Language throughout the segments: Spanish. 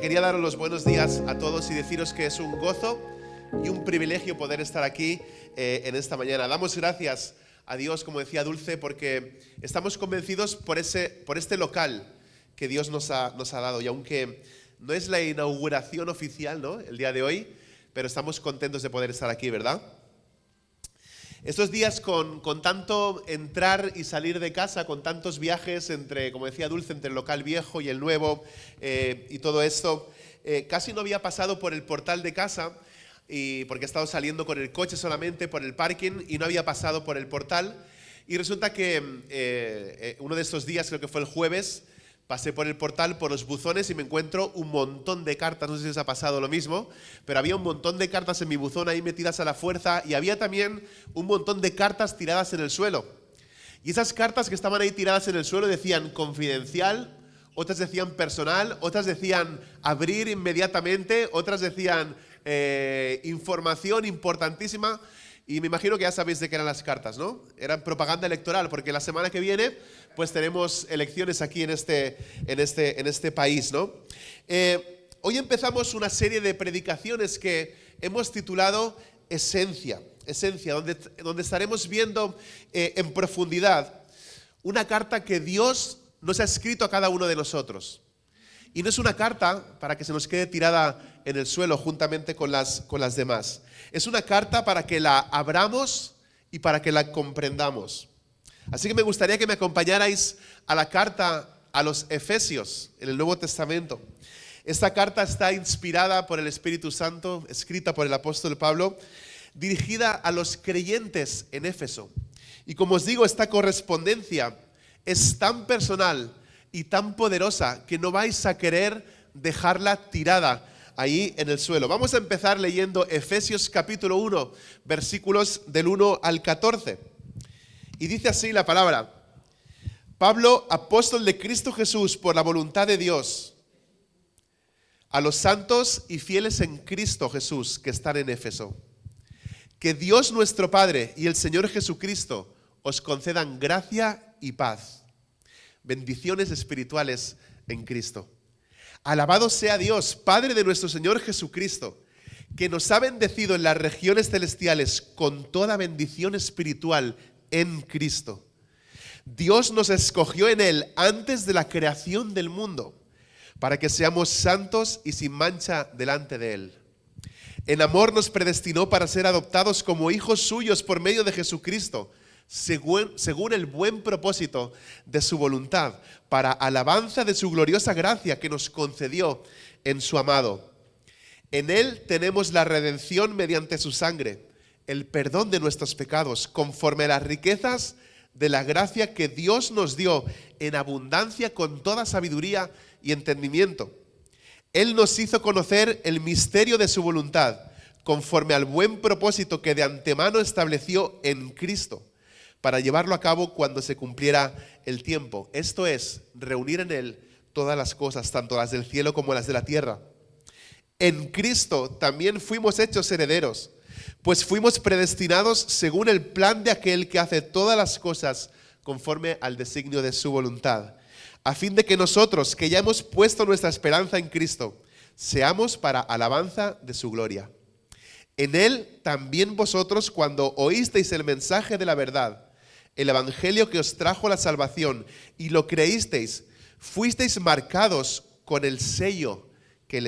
Quería daros los buenos días a todos y deciros que es un gozo y un privilegio poder estar aquí en esta mañana. Damos gracias a Dios, como decía Dulce, porque estamos convencidos por este local que Dios nos ha dado. Y aunque no es la inauguración oficial, ¿no?, el día de hoy, pero estamos contentos de poder estar aquí, ¿verdad? Estos días con tanto entrar y salir de casa, con tantos viajes entre, como decía Dulce, entre el local viejo y el nuevo y todo esto, casi no había pasado por el portal de casa porque he estado saliendo con el coche solamente por el parking y no había pasado por el portal. Y resulta que uno de estos días, creo que fue el jueves, pasé por el portal, por los buzones y me encuentro un montón de cartas. No sé si os ha pasado lo mismo, pero había un montón de cartas en mi buzón ahí metidas a la fuerza y había también un montón de cartas tiradas en el suelo. Y esas cartas que estaban ahí tiradas en el suelo decían confidencial, otras decían personal, otras decían abrir inmediatamente, otras decían información importantísima. Y me imagino que ya sabéis de qué eran las cartas, ¿no? Eran propaganda electoral, porque la semana que viene pues tenemos elecciones aquí en este país, ¿no? Hoy empezamos una serie de predicaciones que hemos titulado Esencia, donde estaremos viendo en profundidad una carta que Dios nos ha escrito a cada uno de nosotros. Y no es una carta para que se nos quede tirada en el suelo juntamente con las demás. Es una carta para que la abramos y para que la comprendamos. Así que me gustaría que me acompañarais a la carta a los Efesios en el Nuevo Testamento. Esta carta está inspirada por el Espíritu Santo, escrita por el apóstol Pablo, dirigida a los creyentes en Éfeso. Y como os digo, esta correspondencia es tan personal y tan poderosa que no vais a querer dejarla tirada ahí en el suelo. Vamos a empezar leyendo Efesios capítulo 1, versículos del 1 al 14. Y dice así la palabra: Pablo, apóstol de Cristo Jesús por la voluntad de Dios, a los santos y fieles en Cristo Jesús que están en Éfeso. Que Dios nuestro Padre y el Señor Jesucristo os concedan gracia y paz. Bendiciones espirituales en Cristo. Alabado sea Dios, Padre de nuestro Señor Jesucristo, que nos ha bendecido en las regiones celestiales con toda bendición espiritual en Cristo. Dios nos escogió en Él antes de la creación del mundo, para que seamos santos y sin mancha delante de Él. En amor nos predestinó para ser adoptados como hijos suyos por medio de Jesucristo, según el buen propósito de su voluntad, para alabanza de su gloriosa gracia que nos concedió en su amado. En Él tenemos la redención mediante su sangre, el perdón de nuestros pecados, conforme a las riquezas de la gracia que Dios nos dio en abundancia con toda sabiduría y entendimiento. Él nos hizo conocer el misterio de su voluntad, conforme al buen propósito que de antemano estableció en Cristo, para llevarlo a cabo cuando se cumpliera el tiempo. Esto es, reunir en Él todas las cosas, tanto las del cielo como las de la tierra. En Cristo también fuimos hechos herederos, pues fuimos predestinados según el plan de aquel que hace todas las cosas conforme al designio de su voluntad, a fin de que nosotros, que ya hemos puesto nuestra esperanza en Cristo, seamos para alabanza de su gloria. En Él también vosotros, cuando oísteis el mensaje de la verdad, el evangelio que os trajo la salvación, y lo creísteis, fuisteis marcados con el sello que es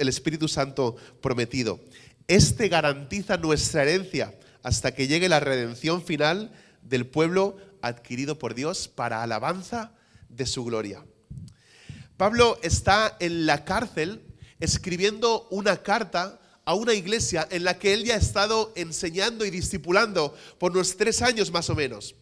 el Espíritu Santo prometido. Este garantiza nuestra herencia hasta que llegue la redención final del pueblo adquirido por Dios para alabanza de su gloria. Pablo está en la cárcel escribiendo una carta a una iglesia en la que él ya ha estado enseñando y discipulando por unos 3 años más o menos.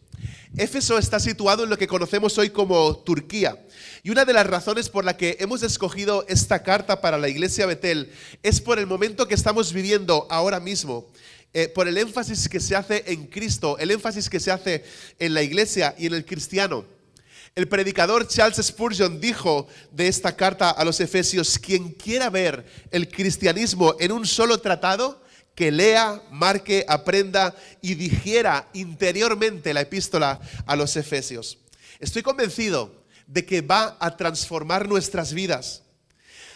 Éfeso está situado en lo que conocemos hoy como Turquía. Y una de las razones por la que hemos escogido esta carta para la iglesia Betel es por el momento que estamos viviendo ahora mismo, por el énfasis que se hace en Cristo, el énfasis que se hace en la iglesia y en el cristiano. El predicador Charles Spurgeon dijo de esta carta a los Efesios: quien quiera ver el cristianismo en un solo tratado, que lea, marque, aprenda y digiera interiormente la epístola a los Efesios. Estoy convencido de que va a transformar nuestras vidas.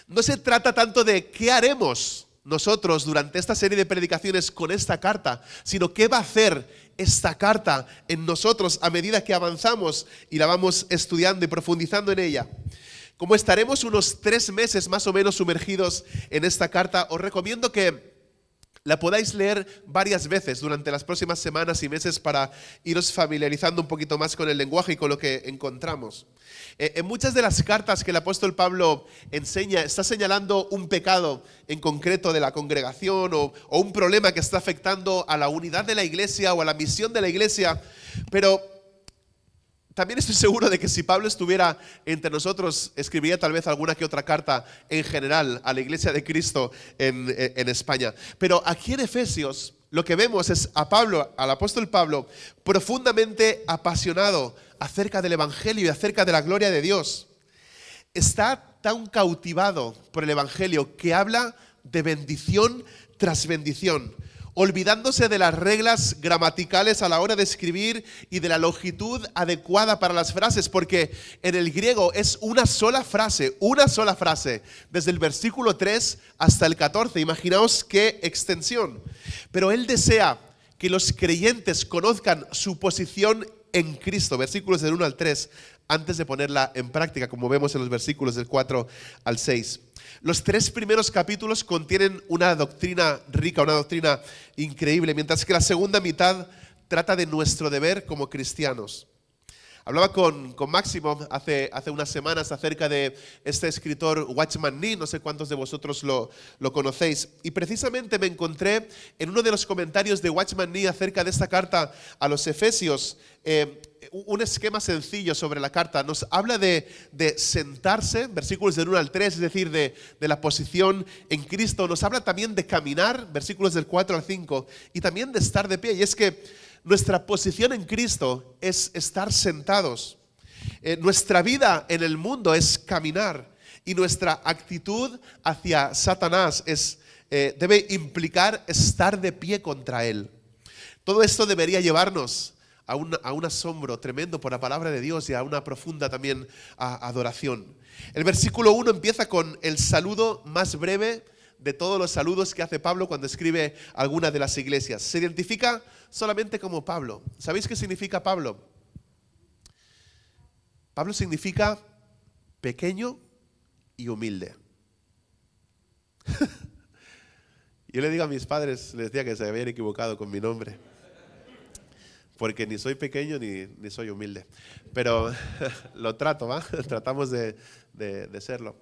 No se trata tanto de qué haremos nosotros durante esta serie de predicaciones con esta carta, sino qué va a hacer esta carta en nosotros a medida que avanzamos y la vamos estudiando y profundizando en ella. Como estaremos unos 3 meses más o menos sumergidos en esta carta, os recomiendo que la podáis leer varias veces durante las próximas semanas y meses para iros familiarizando un poquito más con el lenguaje y con lo que encontramos. En muchas de las cartas que el apóstol Pablo enseña, está señalando un pecado en concreto de la congregación o un problema que está afectando a la unidad de la iglesia o a la misión de la iglesia, pero también estoy seguro de que si Pablo estuviera entre nosotros, escribiría tal vez alguna que otra carta en general a la iglesia de Cristo en España. Pero aquí en Efesios lo que vemos es a Pablo, al apóstol Pablo, profundamente apasionado acerca del Evangelio y acerca de la gloria de Dios. Está tan cautivado por el Evangelio que habla de bendición tras bendición, olvidándose de las reglas gramaticales a la hora de escribir y de la longitud adecuada para las frases, porque en el griego es una sola frase, desde el versículo 3 hasta el 14. Imaginaos qué extensión. Pero él desea que los creyentes conozcan su posición en Cristo, versículos del 1 al 3, antes de ponerla en práctica, como vemos en los versículos del 4 al 6. Los 3 primeros capítulos contienen una doctrina rica, una doctrina increíble, mientras que la segunda mitad trata de nuestro deber como cristianos. Hablaba con Máximo hace unas semanas acerca de este escritor Watchman Nee, no sé cuántos de vosotros lo conocéis, y precisamente me encontré en uno de los comentarios de Watchman Nee acerca de esta carta a los Efesios, un esquema sencillo sobre la carta. Nos habla de sentarse, versículos del 1 al 3, es decir, de la posición en Cristo. Nos habla también de caminar, versículos del 4 al 5, y también de estar de pie. Y es que nuestra posición en Cristo es estar sentados. Nuestra vida en el mundo es caminar, y nuestra actitud hacia Satanás debe implicar estar de pie contra él. Todo esto debería llevarnos a un asombro tremendo por la palabra de Dios y a una profunda también adoración. El versículo 1 empieza con el saludo más breve de todos los saludos que hace Pablo cuando escribe alguna de las iglesias. Se identifica solamente como Pablo. ¿Sabéis qué significa Pablo? Pablo significa pequeño y humilde. Yo le digo a mis padres, les decía que se habían equivocado con mi nombre, porque ni soy pequeño ni soy humilde. Pero lo trato, ¿va? Tratamos de serlo.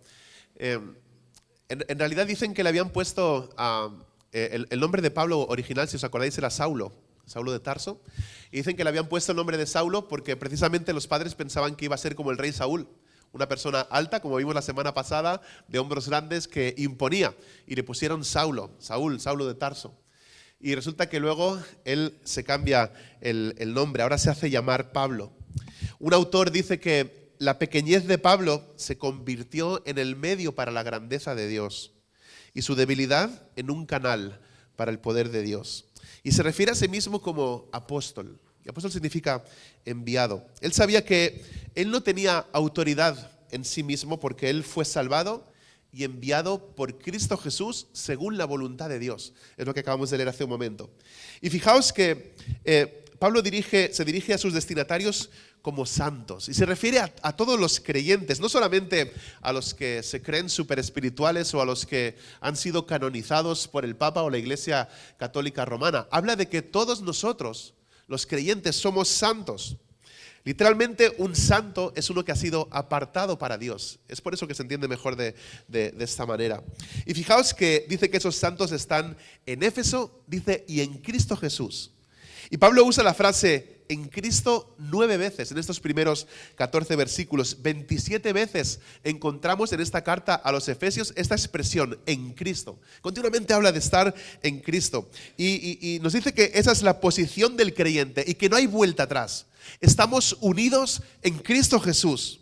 En realidad dicen que le habían puesto el nombre de Pablo original, si os acordáis, era Saulo de Tarso. Y dicen que le habían puesto el nombre de Saulo porque precisamente los padres pensaban que iba a ser como el rey Saúl, una persona alta, como vimos la semana pasada, de hombros grandes, que imponía. Y le pusieron Saulo de Tarso. Y resulta que luego él se cambia el nombre, ahora se hace llamar Pablo. Un autor dice que la pequeñez de Pablo se convirtió en el medio para la grandeza de Dios y su debilidad en un canal para el poder de Dios. Y se refiere a sí mismo como apóstol. Y apóstol significa enviado. Él sabía que él no tenía autoridad en sí mismo porque él fue salvado y enviado por Cristo Jesús según la voluntad de Dios. Es lo que acabamos de leer hace un momento. Y fijaos que Pablo se dirige a sus destinatarios como santos. Y se refiere a todos los creyentes, no solamente a los que se creen súper espirituales o a los que han sido canonizados por el Papa o la Iglesia Católica Romana. Habla de que todos nosotros, los creyentes, somos santos. Literalmente, un santo es uno que ha sido apartado para Dios. Es por eso que se entiende mejor de esta manera. Y fijaos que dice que esos santos están en Éfeso, dice, y en Cristo Jesús. Y Pablo usa la frase en Cristo 9 veces en estos primeros 14 versículos. 27 veces encontramos en esta carta a los Efesios esta expresión, en Cristo. Continuamente habla de estar en Cristo. Y nos dice que esa es la posición del creyente y que no hay vuelta atrás. Estamos unidos en Cristo Jesús.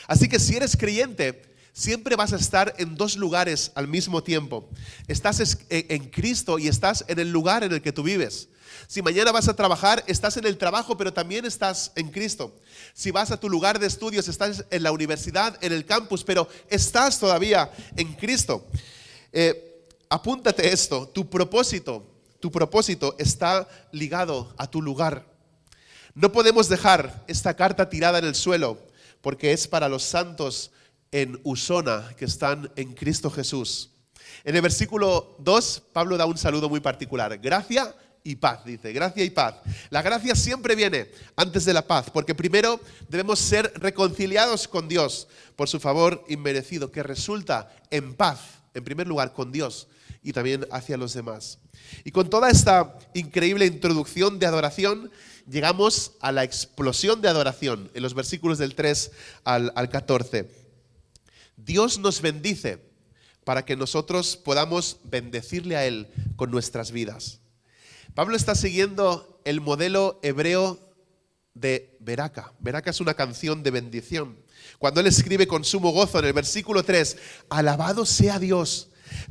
Así que si eres creyente, siempre vas a estar en dos lugares al mismo tiempo. Estás en Cristo y estás en el lugar en el que tú vives. Si mañana vas a trabajar, estás en el trabajo, pero también estás en Cristo. Si vas a tu lugar de estudios, estás en la universidad, en el campus, pero estás todavía en Cristo. Apúntate esto, tu propósito está ligado a tu lugar. No podemos dejar esta carta tirada en el suelo, porque es para los santos en Usona que están en Cristo Jesús. En el versículo 2, Pablo da un saludo muy particular. Gracia y paz, dice, gracia y paz. La gracia siempre viene antes de la paz, porque primero debemos ser reconciliados con Dios por su favor inmerecido, que resulta en paz, en primer lugar, con Dios y también hacia los demás. Y con toda esta increíble introducción de adoración, llegamos a la explosión de adoración en los versículos del 3 al 14. Dios nos bendice para que nosotros podamos bendecirle a Él con nuestras vidas. Pablo está siguiendo el modelo hebreo de Beraka. Beraka es una canción de bendición. Cuando él escribe con sumo gozo en el versículo 3, alabado sea Dios,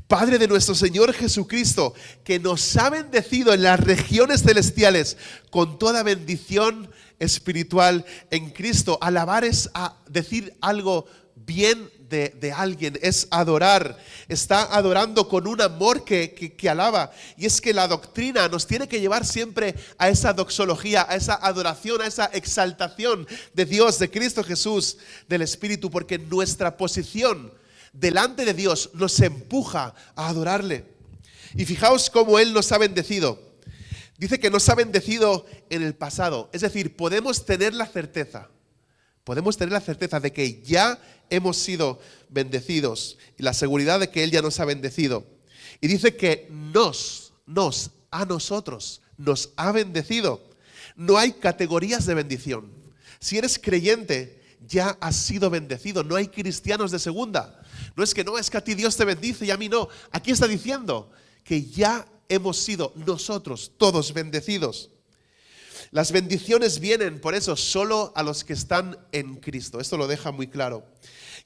Padre de nuestro Señor Jesucristo, que nos ha bendecido en las regiones celestiales con toda bendición espiritual en Cristo. Alabar es decir algo bien de alguien, es adorar. Está adorando con un amor que alaba. Y es que la doctrina nos tiene que llevar siempre a esa doxología, a esa adoración, a esa exaltación de Dios, de Cristo Jesús, del Espíritu, porque nuestra posición delante de Dios nos empuja a adorarle. Y fijaos cómo Él nos ha bendecido. Dice que nos ha bendecido en el pasado. Es decir, podemos tener la certeza de que ya hemos sido bendecidos y la seguridad de que Él ya nos ha bendecido. Y dice que a nosotros nos ha bendecido. No hay categorías de bendición. Si eres creyente, ya has sido bendecido. No hay cristianos de segunda. No es que a ti Dios te bendice y a mí no. Aquí está diciendo que ya hemos sido nosotros todos bendecidos. Las bendiciones vienen, por eso, solo a los que están en Cristo. Esto lo deja muy claro.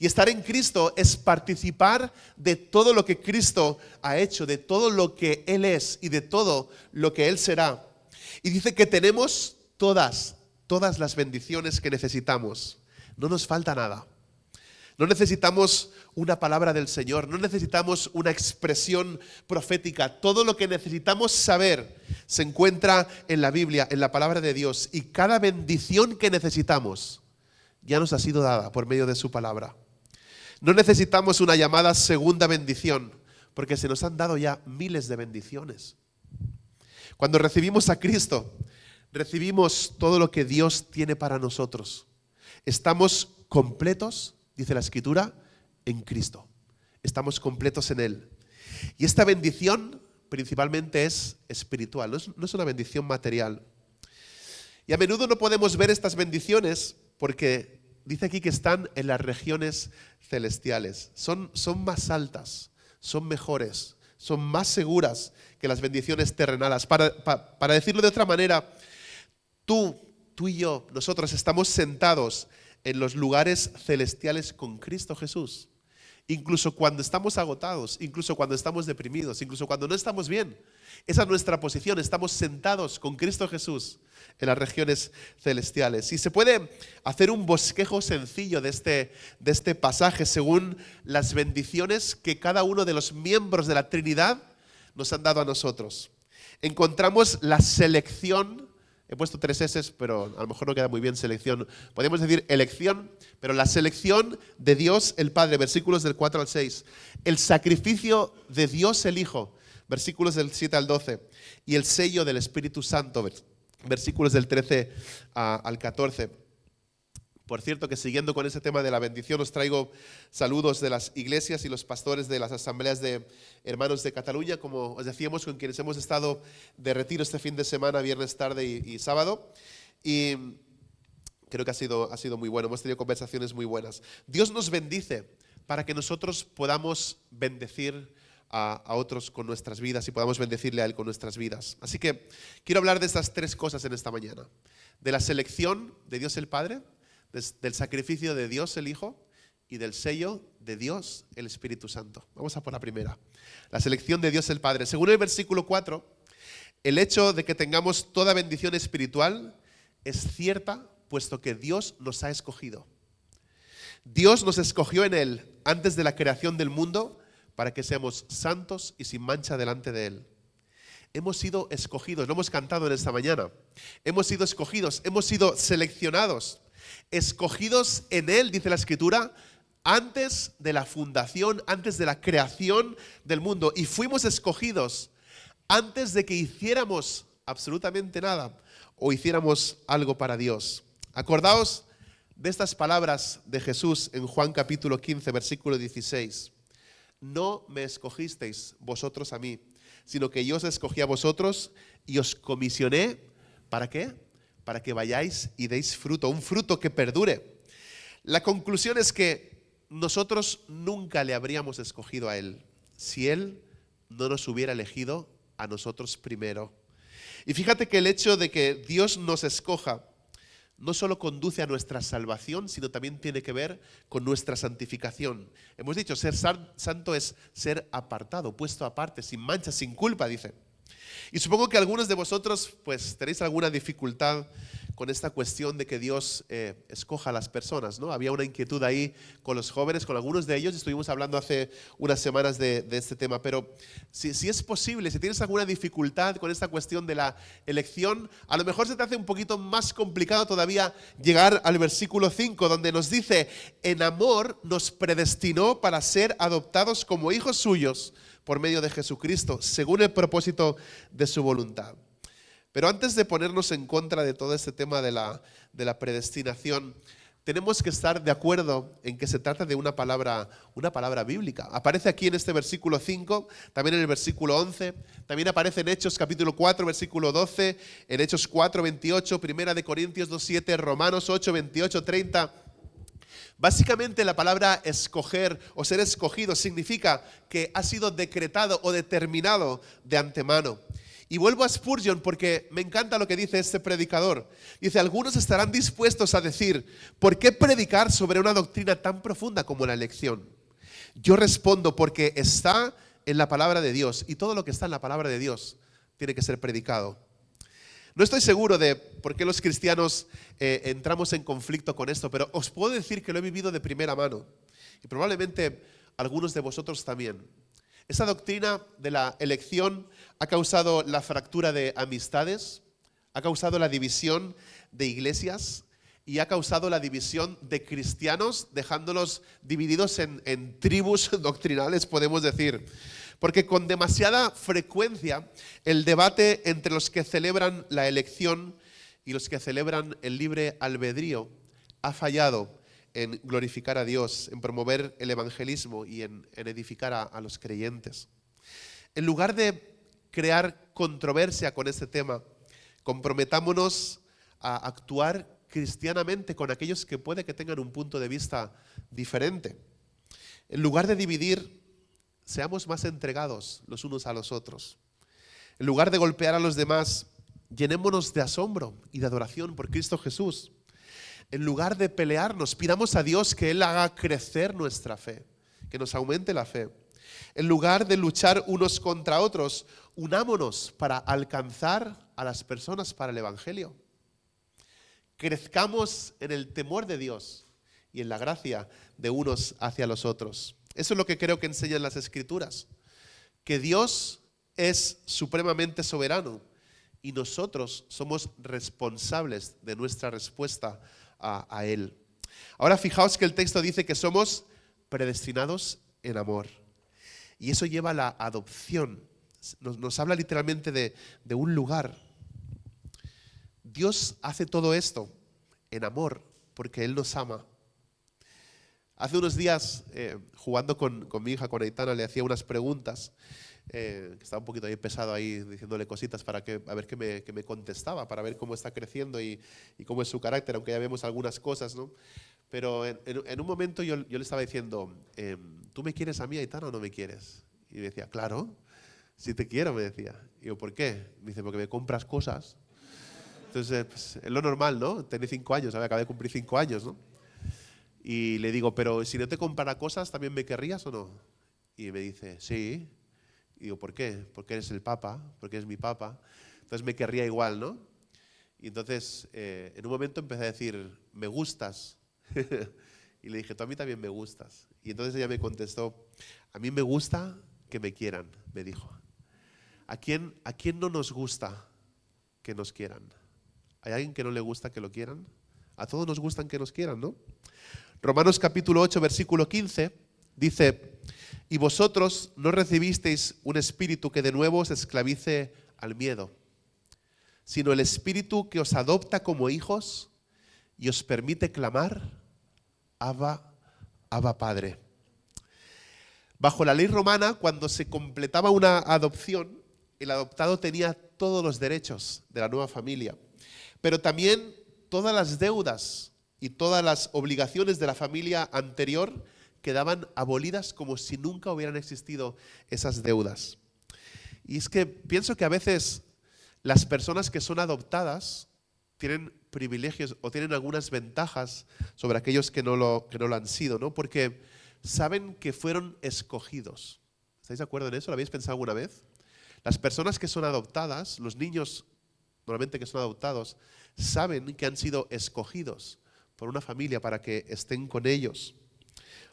Y estar en Cristo es participar de todo lo que Cristo ha hecho, de todo lo que Él es y de todo lo que Él será. Y dice que tenemos todas las bendiciones que necesitamos. No nos falta nada. No necesitamos una palabra del Señor, no necesitamos una expresión profética. Todo lo que necesitamos saber se encuentra en la Biblia, en la palabra de Dios. Y cada bendición que necesitamos ya nos ha sido dada por medio de su palabra. No necesitamos una llamada segunda bendición, porque se nos han dado ya miles de bendiciones. Cuando recibimos a Cristo, recibimos todo lo que Dios tiene para nosotros. Estamos completos, dice la Escritura, en Cristo. Estamos completos en Él. Y esta bendición principalmente es espiritual, no es una bendición material. Y a menudo no podemos ver estas bendiciones porque dice aquí que están en las regiones celestiales. Son más altas, son mejores, son más seguras que las bendiciones terrenales. Para decirlo de otra manera, tú y yo, nosotros estamos sentados en los lugares celestiales con Cristo Jesús. Incluso cuando estamos agotados, incluso cuando estamos deprimidos, incluso cuando no estamos bien. Esa es nuestra posición, estamos sentados con Cristo Jesús en las regiones celestiales. Y se puede hacer un bosquejo sencillo de este pasaje según las bendiciones que cada uno de los miembros de la Trinidad nos han dado a nosotros. Encontramos la selección. He puesto 3 S, pero a lo mejor no queda muy bien selección. Podemos decir elección, pero la selección de Dios el Padre, versículos del 4 al 6. El sacrificio de Dios el Hijo, versículos del 7 al 12. Y el sello del Espíritu Santo, versículos del 13 al 14. Por cierto, que siguiendo con ese tema de la bendición, os traigo saludos de las iglesias y los pastores de las asambleas de hermanos de Cataluña, como os decíamos, con quienes hemos estado de retiro este fin de semana, viernes tarde y sábado. Y creo que ha sido muy bueno, hemos tenido conversaciones muy buenas. Dios nos bendice para que nosotros podamos bendecir a otros con nuestras vidas y podamos bendecirle a Él con nuestras vidas. Así que quiero hablar de estas 3 cosas en esta mañana. De la selección de Dios el Padre, del sacrificio de Dios el Hijo y del sello de Dios el Espíritu Santo. Vamos a por la primera. La selección de Dios el Padre. Según el versículo 4, El hecho de que tengamos toda bendición espiritual es cierta, puesto que Dios nos ha escogido. Dios nos escogió en Él antes de la creación del mundo para que seamos santos y sin mancha delante de Él. Hemos sido escogidos, lo hemos cantado en esta mañana. Hemos sido escogidos, hemos sido seleccionados, escogidos en Él, dice la Escritura, antes de la fundación, antes de la creación del mundo. Y fuimos escogidos antes de que hiciéramos absolutamente nada o hiciéramos algo para Dios. Acordaos de estas palabras de Jesús en Juan capítulo 15, versículo 16. No me escogisteis vosotros a mí, sino que yo os escogí a vosotros y os comisioné, ¿para qué? Para que vayáis y deis fruto, un fruto que perdure. La conclusión es que nosotros nunca le habríamos escogido a Él si Él no nos hubiera elegido a nosotros primero. Y fíjate que el hecho de que Dios nos escoja no solo conduce a nuestra salvación, sino también tiene que ver con nuestra santificación. Hemos dicho, ser santo es ser apartado, puesto aparte, sin mancha, sin culpa, dice. Y supongo que algunos de vosotros pues tenéis alguna dificultad con esta cuestión de que Dios escoja a las personas, ¿no? Había una inquietud ahí con los jóvenes, con algunos de ellos, estuvimos hablando hace unas semanas de este tema, pero si es posible, si tienes alguna dificultad con esta cuestión de la elección, a lo mejor se te hace un poquito más complicado todavía llegar al versículo 5, donde nos dice, en amor nos predestinó para ser adoptados como hijos suyos por medio de Jesucristo, según el propósito de su voluntad. Pero antes de ponernos en contra de todo este tema de la predestinación, tenemos que estar de acuerdo en que se trata de una palabra bíblica. Aparece aquí en este versículo 5, también en el versículo 11, también aparece en Hechos capítulo 4, versículo 12, en Hechos 4, 28, Primera de Corintios 2, 7, Romanos 8, 28, 30. Básicamente la palabra escoger o ser escogido significa que ha sido decretado o determinado de antemano. Y vuelvo a Spurgeon porque me encanta lo que dice este predicador. Dice, algunos estarán dispuestos a decir, ¿por qué predicar sobre una doctrina tan profunda como la elección? Yo respondo, porque está en la palabra de Dios y todo lo que está en la palabra de Dios tiene que ser predicado. No estoy seguro de por qué los cristianos entramos en conflicto con esto, pero os puedo decir que lo he vivido de primera mano y probablemente algunos de vosotros también. Esa doctrina de la elección ha causado la fractura de amistades, ha causado la división de iglesias y ha causado la división de cristianos, dejándolos divididos en tribus doctrinales, podemos decir. Porque con demasiada frecuencia el debate entre los que celebran la elección y los que celebran el libre albedrío ha fallado en glorificar a Dios, en promover el evangelismo y en edificar a los creyentes. En lugar de crear controversia con este tema, comprometámonos a actuar cristianamente con aquellos que puede que tengan un punto de vista diferente. En lugar de dividir, seamos más entregados los unos a los otros. En lugar de golpear a los demás, llenémonos de asombro y de adoración por Cristo Jesús. En lugar de pelearnos, pidamos a Dios que Él haga crecer nuestra fe, que nos aumente la fe. En lugar de luchar unos contra otros, unámonos para alcanzar a las personas para el Evangelio. Crezcamos en el temor de Dios y en la gracia de unos hacia los otros. Eso es lo que creo que enseñan las Escrituras, que Dios es supremamente soberano y nosotros somos responsables de nuestra respuesta a Él. Ahora fijaos que el texto dice que somos predestinados en amor. Y eso lleva a la adopción. Nos habla literalmente de un lugar. Dios hace todo esto en amor porque Él nos ama. Hace unos días, jugando con mi hija, con Aitana, le hacía unas preguntas. Que estaba un poquito ahí pesado ahí diciéndole cositas para a ver qué me contestaba, para ver cómo está creciendo y cómo es su carácter, aunque ya vemos algunas cosas, ¿no? Pero en un momento yo le estaba diciendo, ¿tú me quieres a mí, Aitana, o no me quieres? Y me decía, claro, si te quiero, me decía. Y yo, ¿por qué? Me dice, porque me compras cosas. Entonces, pues, es lo normal, ¿no? Tenía 5 años, acabé de cumplir 5 años, ¿no? Y le digo, pero si no te comprara cosas, ¿también me querrías o no? Y me dice, sí. Y digo, ¿por qué? Porque eres el Papa, porque eres mi Papa. entonces me querría igual, ¿no? Y entonces en un momento empecé a decir, me gustas. Y le dije, tú a mí también me gustas. Y entonces ella me contestó, a mí me gusta que me quieran, me dijo. ¿A quién no nos gusta que nos quieran? ¿Hay alguien que no le gusta que lo quieran? A todos nos gustan que nos quieran, ¿no? Romanos capítulo 8, versículo 15, dice, y vosotros no recibisteis un espíritu que de nuevo os esclavice al miedo, sino el espíritu que os adopta como hijos y os permite clamar, Abba, Abba Padre. Bajo la ley romana, cuando se completaba una adopción, el adoptado tenía todos los derechos de la nueva familia, pero también todas las deudas y todas las obligaciones de la familia anterior quedaban abolidas como si nunca hubieran existido esas deudas. Y es que pienso que a veces las personas que son adoptadas tienen privilegios o tienen algunas ventajas sobre aquellos que no lo han sido, ¿no? Porque saben que fueron escogidos. ¿Estáis de acuerdo en eso? ¿Lo habéis pensado alguna vez? Las personas que son adoptadas, los niños normalmente que son adoptados, saben que han sido escogidos por una familia para que estén con ellos,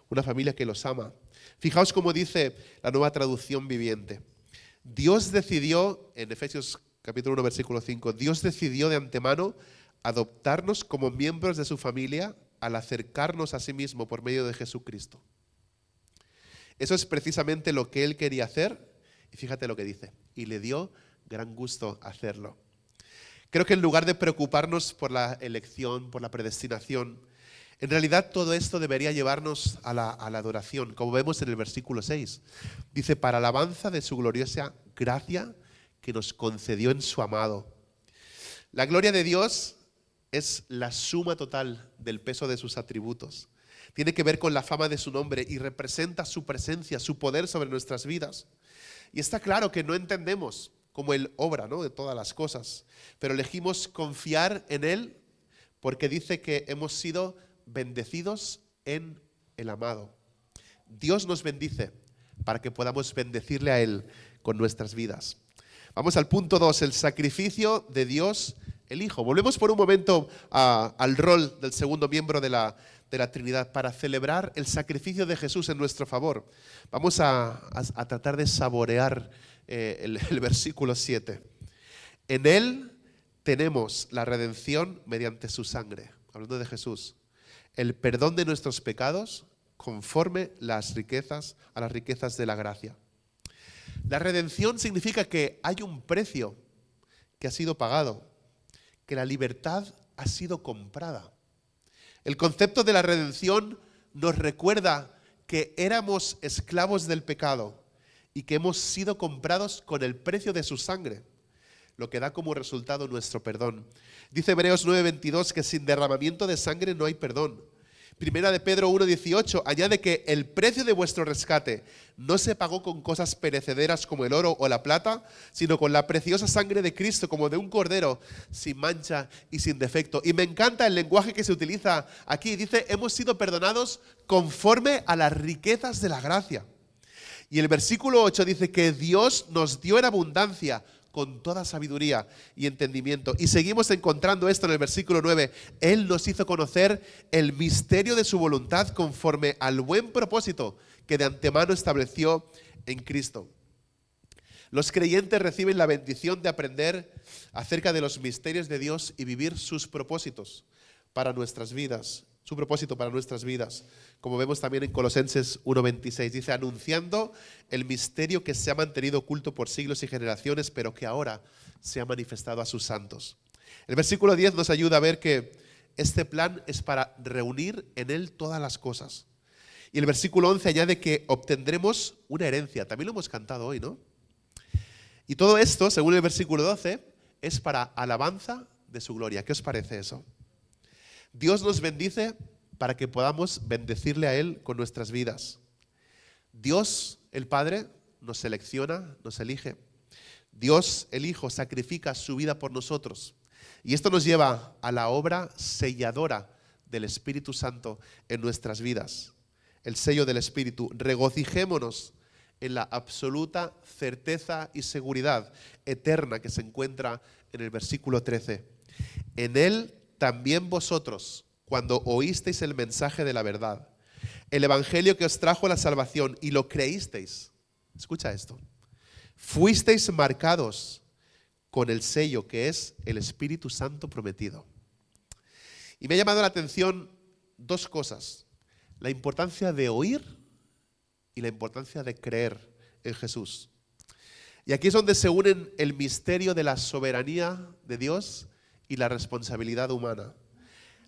una familia que los ama. Fijaos cómo dice la Nueva Traducción Viviente. Dios decidió, en Efesios capítulo 1, versículo 5, Dios decidió de antemano adoptarnos como miembros de su familia al acercarnos a sí mismo por medio de Jesucristo. Eso es precisamente lo que Él quería hacer, y fíjate lo que dice, y le dio gran gusto hacerlo. Creo que en lugar de preocuparnos por la elección, por la predestinación, en realidad todo esto debería llevarnos a la adoración, como vemos en el versículo 6. Dice, para alabanza de su gloriosa gracia que nos concedió en su amado. La gloria de Dios es la suma total del peso de sus atributos. Tiene que ver con la fama de su nombre y representa su presencia, su poder sobre nuestras vidas. Y está claro que no entendemos cómo Él obra, ¿no?, de todas las cosas, pero elegimos confiar en Él porque dice que hemos sido bendecidos en el amado. Dios nos bendice para que podamos bendecirle a Él con nuestras vidas. Vamos al punto 2, el sacrificio de Dios el Hijo. Volvemos por un momento al rol del segundo miembro de la Trinidad para celebrar el sacrificio de Jesús en nuestro favor. Vamos a tratar de saborear el versículo 7. En Él tenemos la redención mediante su sangre, hablando de Jesús, el perdón de nuestros pecados conforme a las riquezas de la gracia. La redención significa que hay un precio que ha sido pagado, que la libertad ha sido comprada. El concepto de la redención nos recuerda que éramos esclavos del pecado y que hemos sido comprados con el precio de su sangre, lo que da como resultado nuestro perdón. Dice Hebreos 9:22 que sin derramamiento de sangre no hay perdón. Primera de Pedro 1:18 añade que el precio de vuestro rescate no se pagó con cosas perecederas como el oro o la plata, sino con la preciosa sangre de Cristo, como de un cordero, sin mancha y sin defecto. Y me encanta el lenguaje que se utiliza aquí. Dice, hemos sido perdonados conforme a las riquezas de la gracia. Y el versículo 8 dice que Dios nos dio en abundancia con toda sabiduría y entendimiento. Y seguimos encontrando esto en el versículo 9. Él nos hizo conocer el misterio de su voluntad conforme al buen propósito que de antemano estableció en Cristo. Los creyentes reciben la bendición de aprender acerca de los misterios de Dios y vivir sus propósitos para nuestras vidas. Su propósito para nuestras vidas, como vemos también en Colosenses 1:26, dice, anunciando el misterio que se ha mantenido oculto por siglos y generaciones, pero que ahora se ha manifestado a sus santos. El versículo 10 nos ayuda a ver que este plan es para reunir en él todas las cosas. Y el versículo 11 añade que obtendremos una herencia. También lo hemos cantado hoy, ¿no? Y todo esto, según el versículo 12, es para alabanza de su gloria. ¿Qué os parece eso? Dios nos bendice para que podamos bendecirle a Él con nuestras vidas. Dios, el Padre, nos selecciona, nos elige. Dios, el Hijo, sacrifica su vida por nosotros. Y esto nos lleva a la obra selladora del Espíritu Santo en nuestras vidas. El sello del Espíritu. Regocijémonos en la absoluta certeza y seguridad eterna que se encuentra en el versículo 13. En Él también vosotros, cuando oísteis el mensaje de la verdad, el evangelio que os trajo la salvación y lo creísteis, escucha esto, fuisteis marcados con el sello que es el Espíritu Santo prometido. Y me ha llamado la atención dos cosas: la importancia de oír y la importancia de creer en Jesús. Y aquí es donde se unen el misterio de la soberanía de Dios y la responsabilidad humana.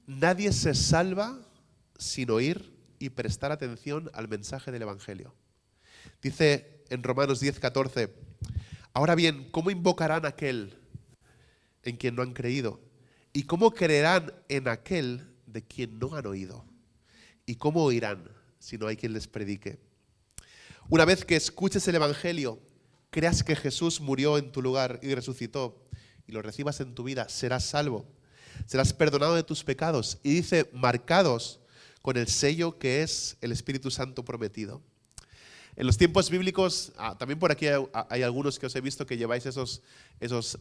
Nadie se salva sin oír y prestar atención al mensaje del Evangelio. Dice en Romanos 10:14, ahora bien, ¿cómo invocarán a aquel en quien no han creído? ¿Y cómo creerán en aquel de quien no han oído? ¿Y cómo oirán si no hay quien les predique? Una vez que escuches el Evangelio, creas que Jesús murió en tu lugar y resucitó, y lo recibas en tu vida, serás salvo. Serás perdonado de tus pecados. Y dice, marcados con el sello que es el Espíritu Santo prometido. En los tiempos bíblicos, también por aquí hay algunos que os he visto que lleváis esos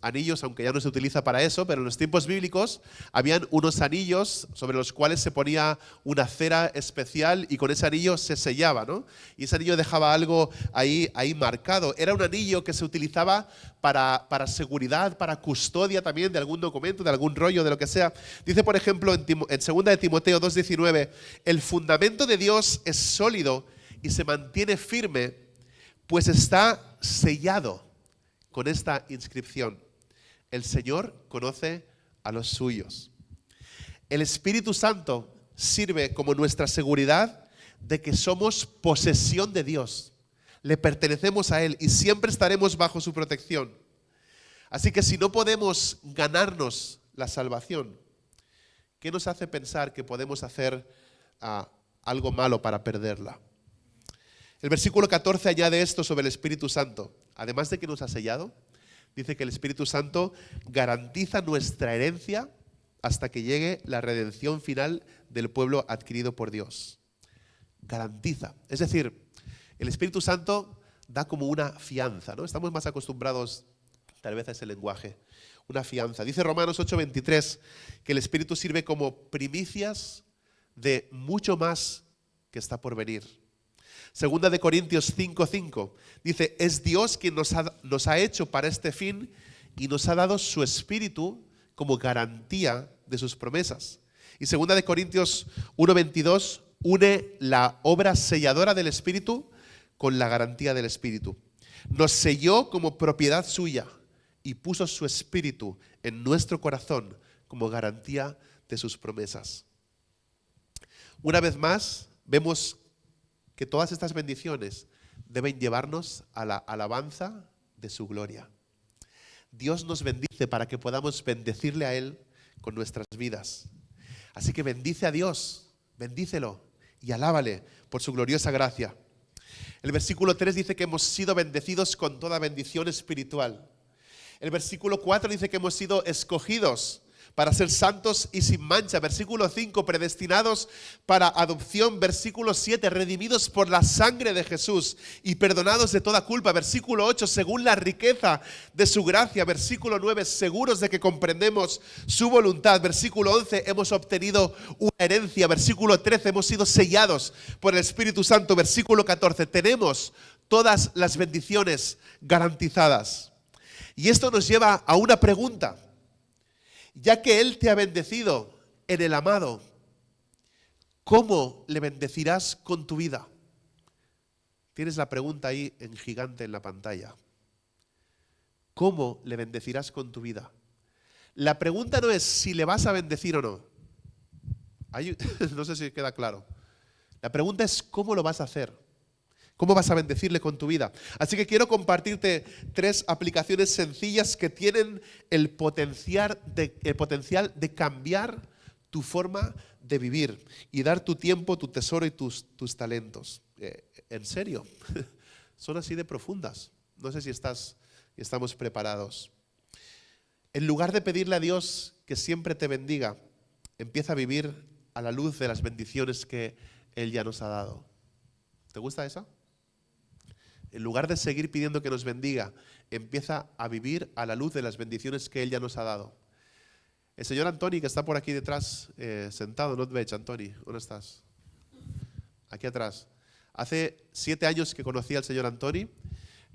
anillos, aunque ya no se utiliza para eso, pero en los tiempos bíblicos habían unos anillos sobre los cuales se ponía una cera especial y con ese anillo se sellaba, ¿no? Y ese anillo dejaba algo ahí seguro. Era un anillo que se utilizaba para seguridad, para custodia también de algún documento, de algún rollo, de lo que sea. Dice, por ejemplo, en 2 de Timoteo 2:19, el fundamento de Dios es sólido y se mantiene firme, pues está sellado con esta inscripción: el Señor conoce a los suyos. El Espíritu Santo sirve como nuestra seguridad de que somos posesión de Dios, le pertenecemos a Él y siempre estaremos bajo su protección. Así que si no podemos ganarnos la salvación, ¿qué nos hace pensar que podemos hacer algo malo para perderla? El versículo 14 añade esto sobre el Espíritu Santo. Además de que nos ha sellado, dice que el Espíritu Santo garantiza nuestra herencia hasta que llegue la redención final del pueblo adquirido por Dios. Garantiza. Es decir, el Espíritu Santo da como una fianza, ¿no? Estamos más acostumbrados tal vez a ese lenguaje. Una fianza. Dice Romanos 8:23 que el Espíritu sirve como primicias de mucho más que está por venir. Segunda de Corintios 5:5 dice, es Dios quien nos ha hecho para este fin y nos ha dado su Espíritu como garantía de sus promesas. Y segunda de Corintios 1:22 une la obra selladora del Espíritu con la garantía del Espíritu. Nos selló como propiedad suya y puso su Espíritu en nuestro corazón como garantía de sus promesas. Una vez más, vemos que todas estas bendiciones deben llevarnos a la alabanza de su gloria. Dios nos bendice para que podamos bendecirle a Él con nuestras vidas. Así que bendice a Dios, bendícelo y alábale por su gloriosa gracia. El versículo 3 dice que hemos sido bendecidos con toda bendición espiritual. El versículo 4 dice que hemos sido escogidos para ser santos y sin mancha. Versículo 5, predestinados para adopción. Versículo 7, redimidos por la sangre de Jesús y perdonados de toda culpa. Versículo 8, según la riqueza de su gracia. Versículo 9, seguros de que comprendemos su voluntad. Versículo 11, hemos obtenido una herencia. Versículo 13, hemos sido sellados por el Espíritu Santo. Versículo 14, tenemos todas las bendiciones garantizadas. Y esto nos lleva a una pregunta. Ya que Él te ha bendecido en el amado, ¿cómo le bendecirás con tu vida? Tienes la pregunta ahí en gigante en la pantalla. ¿Cómo le bendecirás con tu vida? La pregunta no es si le vas a bendecir o no. No sé si queda claro. La pregunta es ¿cómo lo vas a hacer? ¿Cómo vas a bendecirle con tu vida? Así que quiero compartirte 3 aplicaciones sencillas que tienen el potencial de cambiar tu forma de vivir y dar tu tiempo, tu tesoro y tus talentos. En serio, son así de profundas. No sé si estamos preparados. En lugar de pedirle a Dios que siempre te bendiga, empieza a vivir a la luz de las bendiciones que Él ya nos ha dado. ¿Te gusta esa? en lugar de seguir pidiendo que nos bendiga, empieza a vivir a la luz de las bendiciones que Él ya nos ha dado. El señor Antoni, que está por aquí detrás, sentado, no te veig, Antoni, ¿dónde estás? Aquí atrás. Hace 7 años que conocí al señor Antoni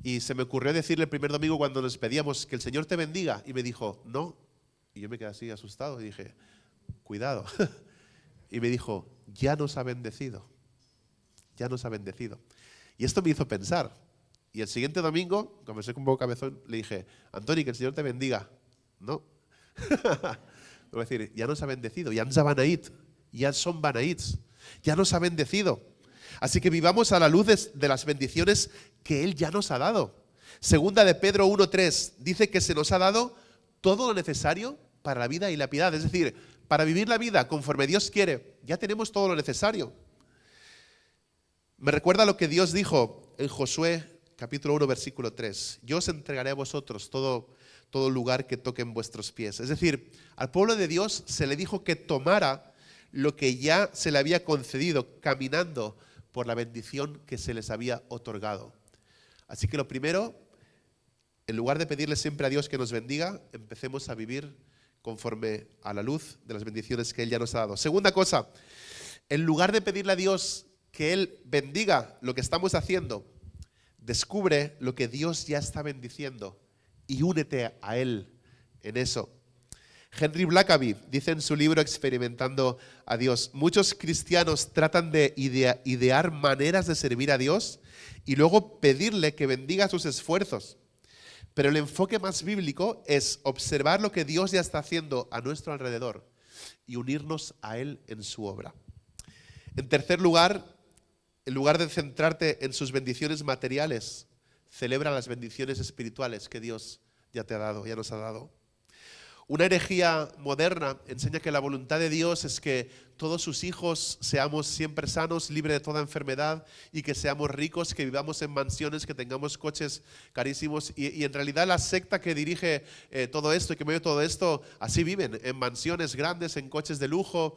y se me ocurrió decirle el primer domingo cuando nos pedíamos que el Señor te bendiga, y me dijo, no. Y yo me quedé así asustado y dije, cuidado. Y me dijo, ya nos ha bendecido. Ya nos ha bendecido. Y esto me hizo pensar. Y el siguiente domingo, conversé con un poco cabezón, le dije, Antoni, que el Señor te bendiga. No. Voy a decir, ya nos ha bendecido, ya nos ha beneït, ya son beneïts, ya nos ha bendecido. Así que vivamos a la luz de las bendiciones que Él ya nos ha dado. Segunda de Pedro 1:3 dice que se nos ha dado todo lo necesario para la vida y la piedad. Es decir, para vivir la vida conforme Dios quiere, ya tenemos todo lo necesario. Me recuerda lo que Dios dijo en Josué capítulo 1, versículo 3. Yo os entregaré a vosotros todo lugar que toquen vuestros pies. Es decir, al pueblo de Dios se le dijo que tomara lo que ya se le había concedido, caminando por la bendición que se les había otorgado. Así que lo primero, en lugar de pedirle siempre a Dios que nos bendiga, empecemos a vivir conforme a la luz de las bendiciones que Él ya nos ha dado. Segunda cosa, en lugar de pedirle a Dios que Él bendiga lo que estamos haciendo, descubre lo que Dios ya está bendiciendo y únete a Él en eso. Henry Blackaby dice en su libro Experimentando a Dios, muchos cristianos tratan de idear maneras de servir a Dios y luego pedirle que bendiga sus esfuerzos. Pero el enfoque más bíblico es observar lo que Dios ya está haciendo a nuestro alrededor y unirnos a Él en su obra. En tercer lugar, en lugar de centrarte en sus bendiciones materiales, celebra las bendiciones espirituales que Dios ya te ha dado, ya nos ha dado. Una herejía moderna enseña que la voluntad de Dios es que todos sus hijos seamos siempre sanos, libres de toda enfermedad y que seamos ricos, que vivamos en mansiones, que tengamos coches carísimos. Y en realidad la secta que dirige todo esto y que mueve todo esto, así viven, en mansiones grandes, en coches de lujo.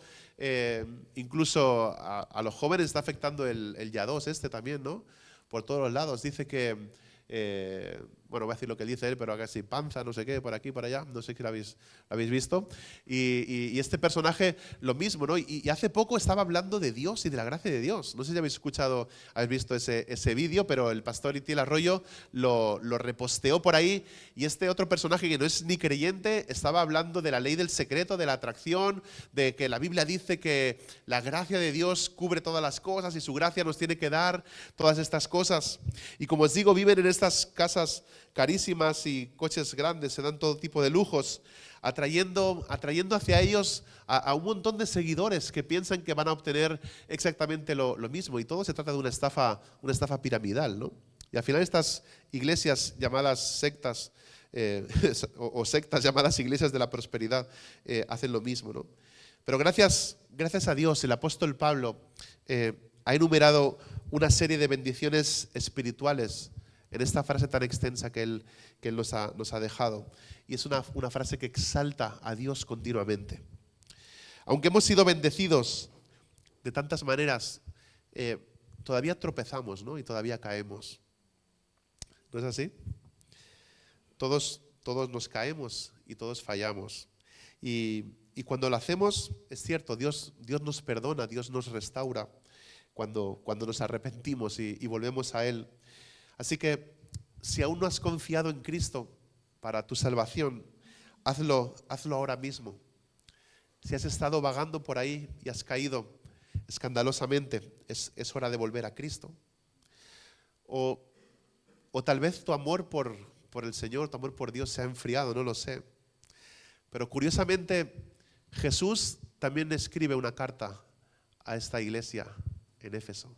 Incluso a los jóvenes está afectando el Ya-2 también, ¿no? Por todos los lados. Dice que... bueno, voy a decir lo que dice él, pero casi panza, no sé qué, por aquí, por allá, no sé si lo habéis visto. Y este personaje, lo mismo, ¿no? Y hace poco estaba hablando de Dios y de la gracia de Dios. No sé si habéis visto ese vídeo, pero el pastor Itiel Arroyo lo reposteó por ahí. Y este otro personaje que no es ni creyente estaba hablando de la ley del secreto, de la atracción, de que la Biblia dice que la gracia de Dios cubre todas las cosas y su gracia nos tiene que dar todas estas cosas. Y como os digo, viven en estas casas carísimas y coches grandes, se dan todo tipo de lujos, atrayendo hacia ellos a un montón de seguidores que piensan que van a obtener exactamente lo mismo. Y todo se trata de una estafa piramidal, ¿no? Y al final estas iglesias llamadas sectas, o sectas llamadas iglesias de la prosperidad, hacen lo mismo, ¿no? Pero gracias a Dios, el apóstol Pablo ha enumerado una serie de bendiciones espirituales en esta frase tan extensa que él nos ha dejado. Y es una frase que exalta a Dios continuamente. Aunque hemos sido bendecidos de tantas maneras, todavía tropezamos, ¿no? Y todavía caemos. ¿No es así? Todos nos caemos y todos fallamos. Y cuando lo hacemos, es cierto, Dios nos perdona, Dios nos restaura cuando nos arrepentimos y volvemos a Él. Así que si aún no has confiado en Cristo para tu salvación, hazlo ahora mismo. Si has estado vagando por ahí y has caído escandalosamente, es hora de volver a Cristo. O tal vez tu amor por el Señor, tu amor por Dios se ha enfriado, no lo sé. Pero curiosamente, Jesús también escribe una carta a esta iglesia en Éfeso.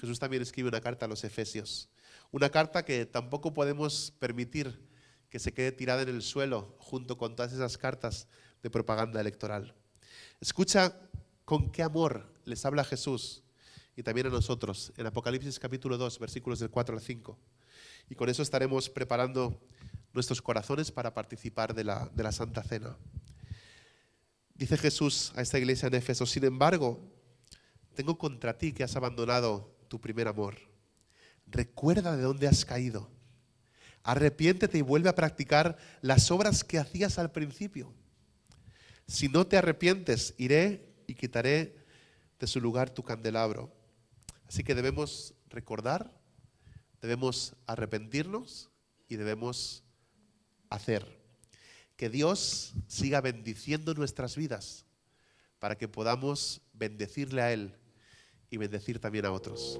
Jesús también escribe una carta a los Efesios. Una carta que tampoco podemos permitir que se quede tirada en el suelo junto con todas esas cartas de propaganda electoral. Escucha con qué amor les habla Jesús y también a nosotros en Apocalipsis capítulo 2, versículos del 4 al 5. Y con eso estaremos preparando nuestros corazones para participar de la Santa Cena. Dice Jesús a esta iglesia en Éfeso: sin embargo, tengo contra ti que has abandonado tu primer amor. recuerda de dónde has caído. Arrepiéntete y vuelve a practicar las obras que hacías al principio. Si no te arrepientes, iré y quitaré de su lugar tu candelabro. Así que debemos recordar, debemos arrepentirnos y debemos hacer. Que Dios siga bendiciendo nuestras vidas para que podamos bendecirle a Él y bendecir también a otros.